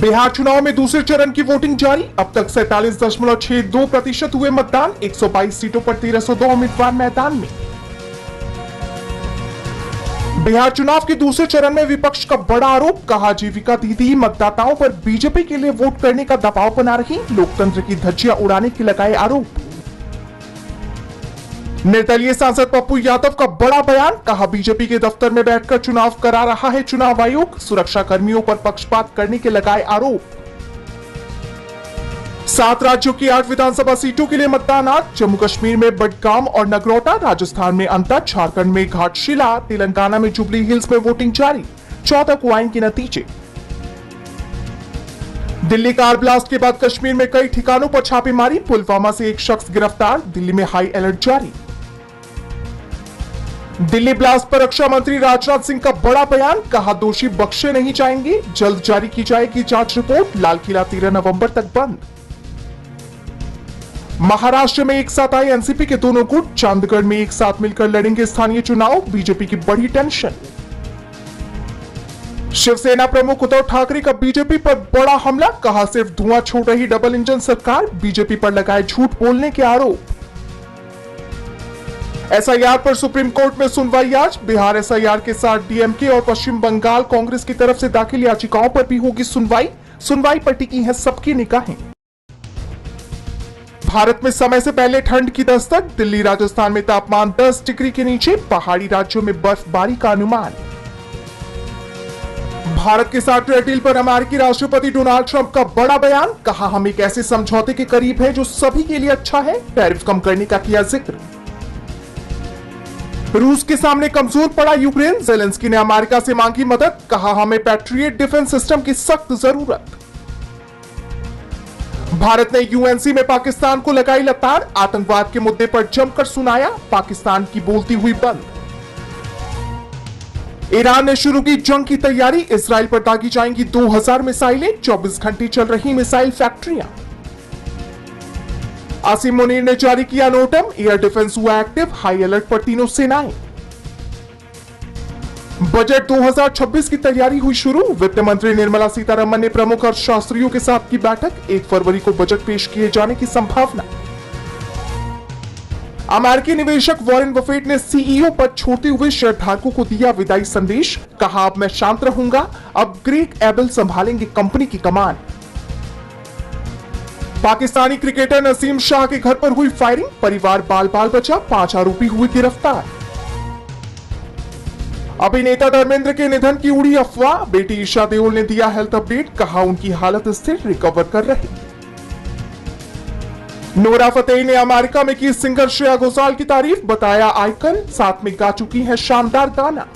बिहार चुनाव में दूसरे चरण की वोटिंग जारी। अब तक 47.62% हुए मतदान। 122 सीटों पर 1302 उम्मीदवार मैदान में। बिहार चुनाव के दूसरे चरण में विपक्ष का बड़ा आरोप। कहा जीविका दीदी मतदाताओं पर बीजेपी के लिए वोट करने का दबाव बना रही। लोकतंत्र की धज्जियां उड़ाने के लगाए आरोप। निर्दलीय सांसद पप्पू यादव का बड़ा बयान। कहा बीजेपी के दफ्तर में बैठकर चुनाव करा रहा है चुनाव आयोग। सुरक्षा कर्मियों पर पक्षपात करने के लगाए आरोप। 7 राज्यों की 8 विधानसभा सीटों के लिए मतदान आज। जम्मू कश्मीर में बडगाम और नगरोटा, राजस्थान में अंतर, झारखंड में घाटशिला, तेलंगाना में जुबली हिल्स में वोटिंग जारी। 14 को आएंगे नतीजे। दिल्ली कार ब्लास्ट के बाद कश्मीर में कई ठिकानों पर छापेमारी। पुलवामा से एक शख्स गिरफ्तार। दिल्ली में हाई अलर्ट जारी। दिल्ली ब्लास्ट पर रक्षा मंत्री राजनाथ सिंह का बड़ा बयान। कहा दोषी बख्शे नहीं जाएंगे। जल्द जारी की जाएगी जांच रिपोर्ट। लाल किला 13 नवंबर तक बंद। महाराष्ट्र में एक साथ आए एनसीपी के दोनों गुट। चांदगढ़ में एक साथ मिलकर लड़ेंगे स्थानीय चुनाव। बीजेपी की बड़ी टेंशन। शिवसेना प्रमुख उद्धव ठाकरे का बीजेपी पर बड़ा हमला। कहा सिर्फ धुआं छोड़ रही डबल इंजन सरकार। बीजेपी पर लगाए झूठ बोलने के आरोप। एसआईआर पर सुप्रीम कोर्ट में सुनवाई आज। बिहार एसआईआर के साथ डीएमके और पश्चिम बंगाल कांग्रेस की तरफ से दाखिल याचिकाओं पर भी होगी सुनवाई। सुनवाई पर टिकी है सबकी निगाहें। भारत में समय से पहले ठंड की दस्तक। दिल्ली राजस्थान में तापमान 10 डिग्री के नीचे। पहाड़ी राज्यों में बर्फबारी का अनुमान। भारत के साथ ट्रेड डील पर अमेरिकी राष्ट्रपति डोनाल्ड ट्रंप का बड़ा बयान। कहा हम एक ऐसे समझौते के करीब है जो सभी के लिए अच्छा है। टैरिफ कम करने का किया जिक्र। रूस के सामने कमजोर पड़ा यूक्रेन। जेलेंस्की ने अमेरिका से मांगी मदद। कहा हमें पैट्रियट डिफेंस सिस्टम की सख्त जरूरत। भारत ने यूएनसी में पाकिस्तान को लगाई लताड़। आतंकवाद के मुद्दे पर जमकर सुनाया। पाकिस्तान की बोलती हुई बंद। ईरान ने शुरू की जंग की तैयारी। इस्राइल पर दागी जाएंगी 2000 मिसाइलें। 24 घंटे चल रही मिसाइल फैक्ट्रियां। आसिम मुनीर ने जारी किया नोटम। एयर डिफेंस हुआ एक्टिव। हाई अलर्ट पर तीनों सेनाएं। बजट 2026 की तैयारी हुई शुरू। वित्त मंत्री निर्मला सीतारमण ने प्रमुख अर्थशास्त्रियों के साथ की बैठक। 1 फरवरी को बजट पेश किए जाने की संभावना। अमेरिकी निवेशक वॉरेन बफेट ने सीईओ पद छोड़ते हुए शेयरधारकों को दिया विदाई संदेश। कहा अब मैं शांत रहूंगा। अब ग्रेग एबल संभालेंगे कंपनी की कमान। पाकिस्तानी क्रिकेटर नसीम शाह के घर पर हुई फायरिंग। परिवार बाल बाल बचा। 5 आरोपी हुए गिरफ्तार। अभिनेता धर्मेंद्र के निधन की उड़ी अफवाह। बेटी ईशा देओल ने दिया हेल्थ अपडेट। कहा उनकी हालत स्थिर, रिकवर कर रही। नोरा फतेही ने अमेरिका में की सिंगर श्रेया घोषाल की तारीफ। बताया आइकन। साथ में गा चुकी है शानदार गाना।